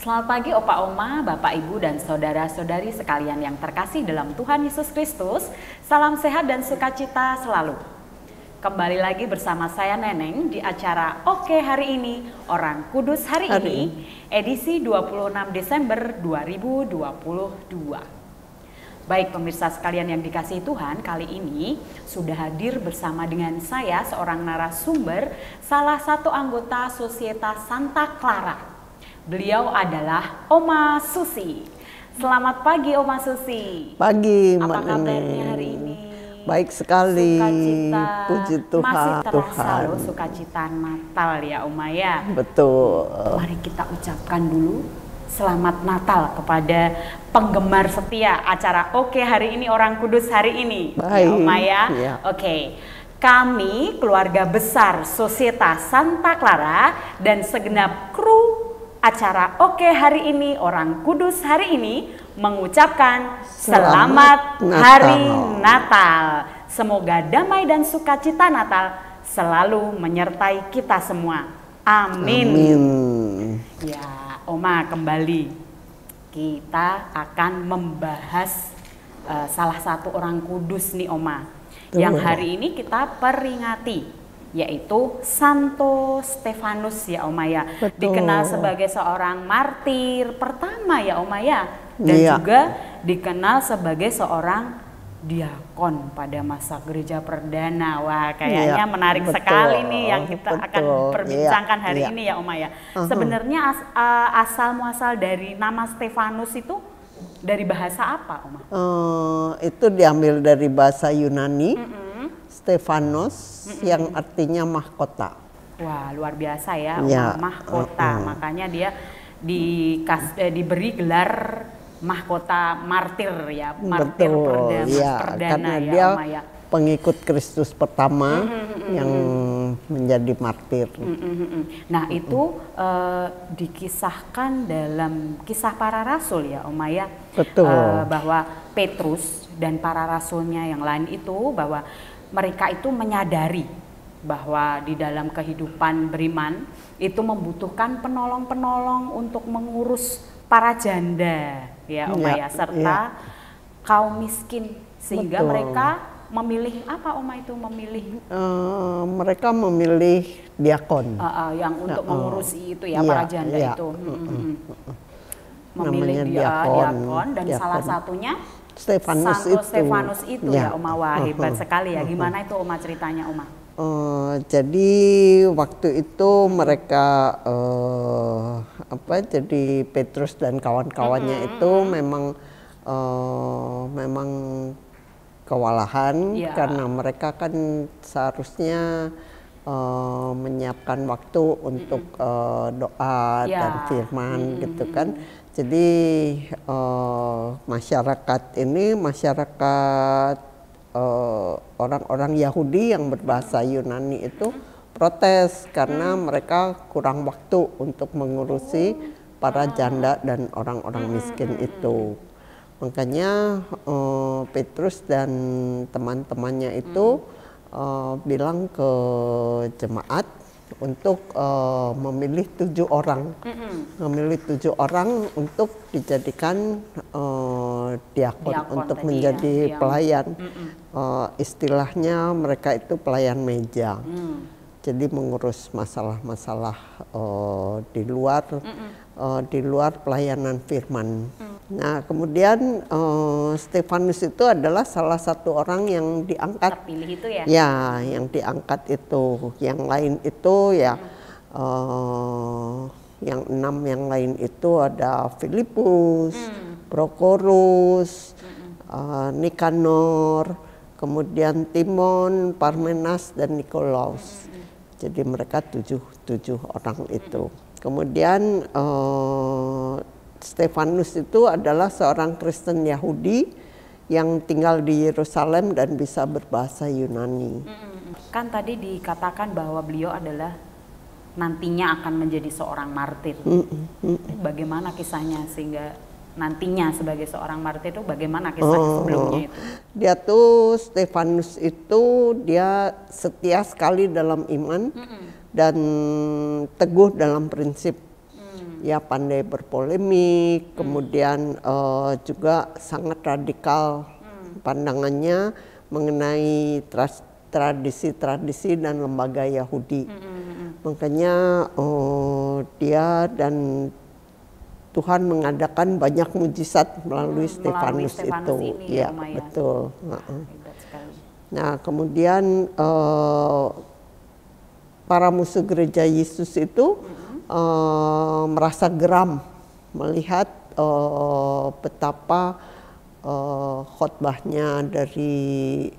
Selamat pagi Opa Oma, Bapak Ibu dan Saudara-saudari sekalian yang terkasih dalam Tuhan Yesus Kristus. Salam sehat dan sukacita selalu. Kembali lagi bersama saya Neneng di acara Oke Hari Ini, Orang Kudus Hari Ini, edisi 26 Desember 2022. Baik pemirsa sekalian yang dikasihi Tuhan, kali ini sudah hadir bersama dengan saya seorang narasumber, salah satu anggota Sosietas Santa Clara. Beliau adalah Oma Susi. Selamat pagi Oma Susi. Pagi, apa Mbak kabarnya hari ini? Baik sekali, Sukacita. puji Tuhan. Masih terasa loh sukacita Natal ya Oma ya. Betul. Mari kita ucapkan dulu Selamat Natal kepada penggemar setia acara Oke Hari Ini, Orang Kudus Hari Ini. Baik. Ya Oma ya. Ya. Oke. Kami keluarga besar Sosietas Santa Clara dan segenap kru acara Oke Hari Ini, Orang Kudus Hari Ini mengucapkan Selamat Hari Natal. Semoga damai dan sukacita Natal selalu menyertai kita semua. Amin. Amin. Ya, Oma, kembali kita akan membahas salah satu orang kudus nih Oma. Yang hari ini kita peringati, yaitu Santo Stefanus ya Oma ya. Betul. Dikenal sebagai seorang martir pertama ya Oma ya. Dan juga dikenal sebagai seorang diakon pada masa gereja perdana. Wah, kayaknya menarik sekali nih yang kita akan perbincangkan hari ini ya Oma ya. Sebenarnya asal muasal dari nama Stefanus itu dari bahasa apa Oma? Itu diambil dari bahasa Yunani, Stefanos, yang artinya mahkota. Wah, luar biasa ya Oma, mahkota. Makanya dia diberi gelar mahkota martir ya, martir perdana karena ya dia Oma ya. Pengikut Kristus pertama yang menjadi martir. Nah itu dikisahkan dalam kisah para rasul ya Oma ya. Betul. Bahwa Petrus dan para rasulnya yang lain itu, bahwa mereka itu menyadari bahwa di dalam kehidupan beriman itu membutuhkan penolong-penolong untuk mengurus para janda ya Oma ya, serta kaum miskin, sehingga mereka memilih apa Oma itu memilih? Mereka memilih diakon yang untuk mengurusi itu ya para janda itu. Memilih diakon dan salah satunya Stefanus itu ya Oma. Wah, hebat sekali ya. Gimana itu Oma ceritanya Oma? Jadi waktu itu mereka jadi Petrus dan kawan-kawannya itu memang kewalahan karena mereka kan seharusnya menyiapkan waktu untuk doa dan firman gitu kan. Jadi masyarakat ini orang-orang Yahudi yang berbahasa Yunani itu protes karena mereka kurang waktu untuk mengurusi para janda dan orang-orang miskin itu. Makanya Petrus dan teman-temannya itu bilang ke jemaat untuk memilih 7 orang, untuk dijadikan diakon untuk menjadi pelayan. Istilahnya mereka itu pelayan meja. Jadi mengurus masalah-masalah di luar pelayanan firman. Nah, kemudian Stefanus itu adalah salah satu orang yang diangkat. Terpilih itu ya? Ya, yang diangkat itu. Yang lain itu ya, yang 6 yang lain itu ada Filipus, Prokorus, Nikanor, kemudian Timon, Parmenas, dan Nikolaus. Jadi mereka tujuh orang itu. Kemudian Stefanus itu adalah seorang Kristen Yahudi yang tinggal di Yerusalem dan bisa berbahasa Yunani. Kan tadi dikatakan bahwa beliau adalah nantinya akan menjadi seorang martir. Bagaimana kisahnya sehingga nantinya sebagai seorang martir itu bagaimana kisahnya sebelumnya itu? Dia tuh Stefanus itu dia setia sekali dalam iman dan teguh dalam prinsip. Ya pandai berpolemik, kemudian juga sangat radikal pandangannya mengenai tradisi-tradisi dan lembaga Yahudi. Makanya dia dan Tuhan mengadakan banyak mujizat melalui Stefanus itu. Ini, ya, betul. Nah, kemudian para musuh gereja Yesus itu merasa geram melihat betapa khotbahnya dari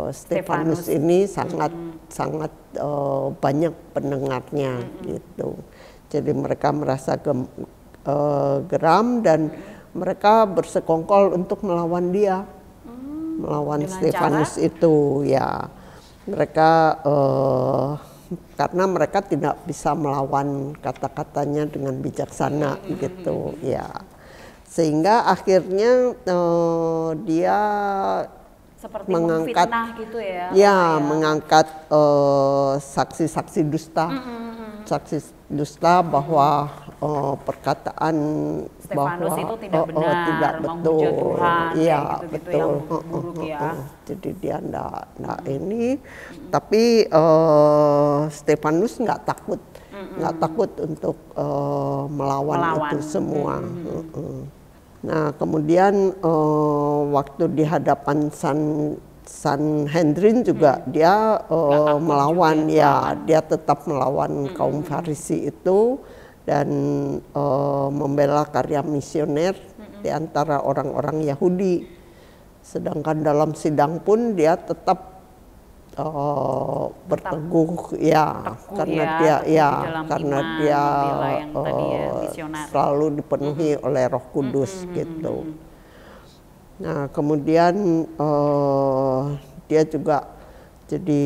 Stefanus ini sangat banyak pendengarnya gitu. Jadi mereka merasa geram dan mereka bersekongkol untuk melawan dia, melawan Stefanus itu ya. Mereka karena mereka tidak bisa melawan kata-katanya dengan bijaksana gitu ya. Sehingga akhirnya dia seperti mengangkat gitu ya. Ya, mengangkat saksi-saksi dusta. Saksi dusta bahwa perkataan Stefanus bahwa itu tidak benar, tidak betul. Tuhan, Iya, gitu-gitu betul. yang buruk ya. Jadi dia enggak ini, tapi Stefanus nggak takut. Nggak takut untuk melawan itu semua. Nah, kemudian waktu di hadapan Sanhedrin juga dia melawan ya, dia tetap melawan kaum Farisi itu dan membela karya misioner di antara orang-orang Yahudi. Sedangkan dalam sidang pun dia tetap berteguh ya, karena dia selalu dipenuhi oleh Roh Kudus gitu. Nah, kemudian dia juga jadi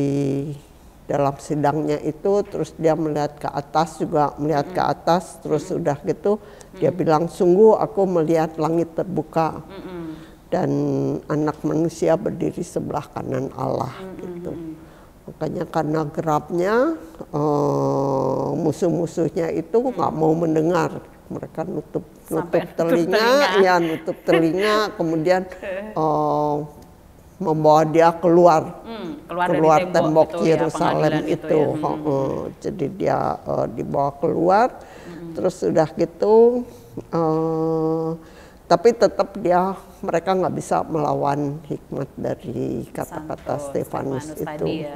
dalam sidangnya itu terus dia melihat ke atas terus udah gitu dia bilang, sungguh aku melihat langit terbuka dan anak manusia berdiri sebelah kanan Allah gitu. Makanya karena gerapnya musuh-musuhnya itu nggak mau mendengar, mereka nutup telinga, kemudian membawa dia keluar dari tembok Yerusalem itu. Jadi dia dibawa keluar, terus udah gitu. Tapi tetap mereka nggak bisa melawan hikmat dari kata-kata Stefanus itu.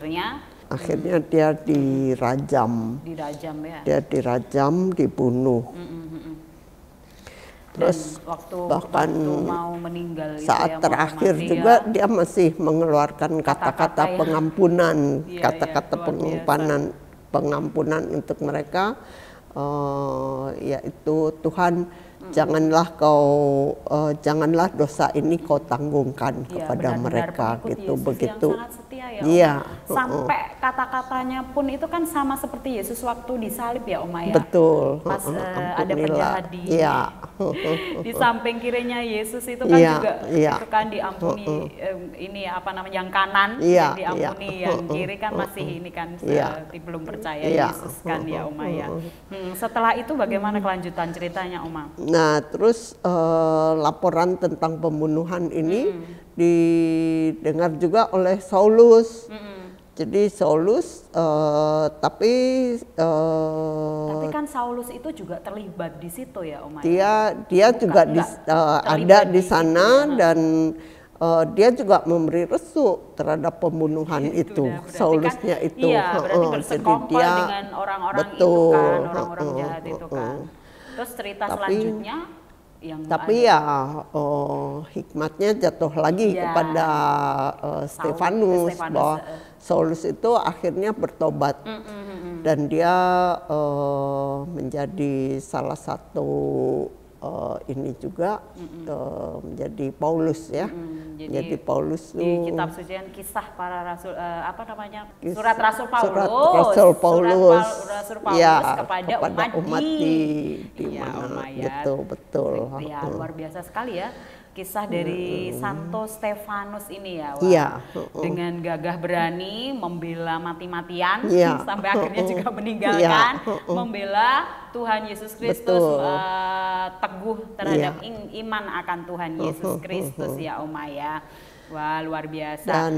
Ya. Akhirnya dia dirajam. Dia dirajam, dibunuh. Terus bahkan mau meninggal saat terakhir juga dia masih mengeluarkan kata-kata pengampunan, pengampunan untuk mereka, yaitu Tuhan, janganlah dosa ini kau tanggungkan kepada mereka gitu. Begitu ya, sampai kata-katanya pun itu kan sama seperti Yesus waktu disalib ya Oma ya. Betul. Pas ada penjahat di samping kirinya Yesus itu kan juga itu kan diampuni, ini yang kanan yang diampuni, yang kiri kan masih ini kan belum percaya Yesus kan ya Oma ya. Setelah itu bagaimana kelanjutan ceritanya Oma? Nah, terus laporan tentang pembunuhan ini didengar juga oleh Saulus. Jadi Saulus, tapi kan Saulus itu juga terlibat di situ ya Oma. Dia juga ada di sana dan dia juga memberi resu terhadap pembunuhan itu, Saulusnya itu. Berarti bersekongkol dengan orang-orang itu kan, orang-orang jahat itu kan. Terus cerita selanjutnya hikmatnya jatuh lagi kepada Stefanus, bahwa Saulus itu akhirnya bertobat dan dia menjadi salah satu ini juga menjadi Paulus ya. Jadi Paulus di kitab suci Kisah Para Rasul, Surat Rasul Paulus kepada umat di mana gitu, betul. Ya, luar biasa sekali ya. kisah dari Santo Stefanus ini ya, Iya. dengan gagah berani membela mati-matian Iya. sampai akhirnya juga meninggalkan, membela Tuhan Yesus Kristus, teguh terhadap iman akan Tuhan Yesus Kristus ya Oma ya. Wah, luar biasa. Dan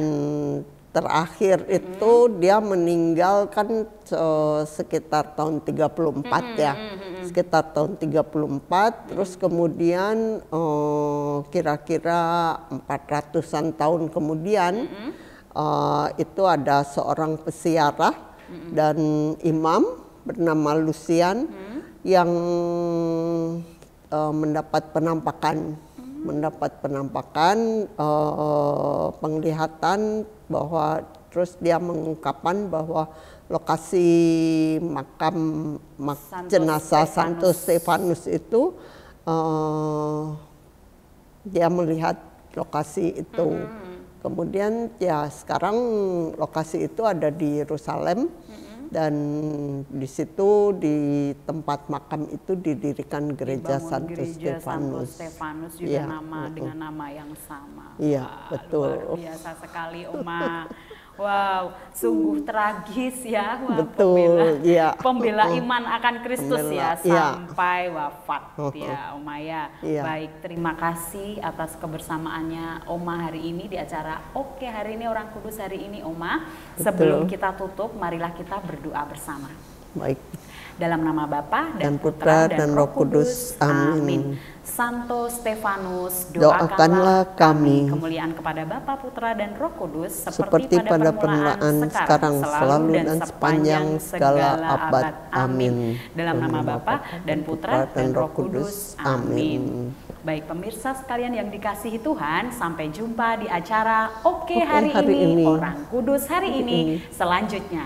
terakhir itu dia meninggal kan sekitar tahun 34 ya. Sekitar tahun 34, terus kemudian kira-kira 400-an tahun kemudian itu ada seorang pesiarah dan imam bernama Lucian yang mendapat penampakan penglihatan bahwa terus dia mengungkapkan bahwa lokasi makam jenazah Santo Stefanus itu dia melihat lokasi itu. Kemudian ya sekarang lokasi itu ada di Yerusalem dan di situ di tempat makam itu didirikan gereja Santo Stefanus. Santo Stefanus juga dengan nama yang sama. Iya, wah, betul. Luar biasa sekali Oma. Wow, sungguh tragis ya. Wah, betul, pembela iman akan Kristus ya sampai wafat ya Oma ya. Baik, terima kasih atas kebersamaannya Oma hari ini di acara Oke Hari Ini Orang Kudus hari ini Oma. Sebelum kita tutup, marilah kita berdoa bersama. Baik. Dalam nama Bapa dan Putra dan Roh Kudus. Amin. Santo Stefanus, doakanlah kami. Kemuliaan kepada Bapa, Putra dan Roh Kudus seperti pada permulaan, sekarang, selalu dan sepanjang segala abad. Amin. Dalam nama Bapa dan Putra dan Roh Kudus. Amin. Baik pemirsa sekalian yang dikasihi Tuhan, sampai jumpa di acara Oke Hari Ini Orang Kudus hari ini selanjutnya.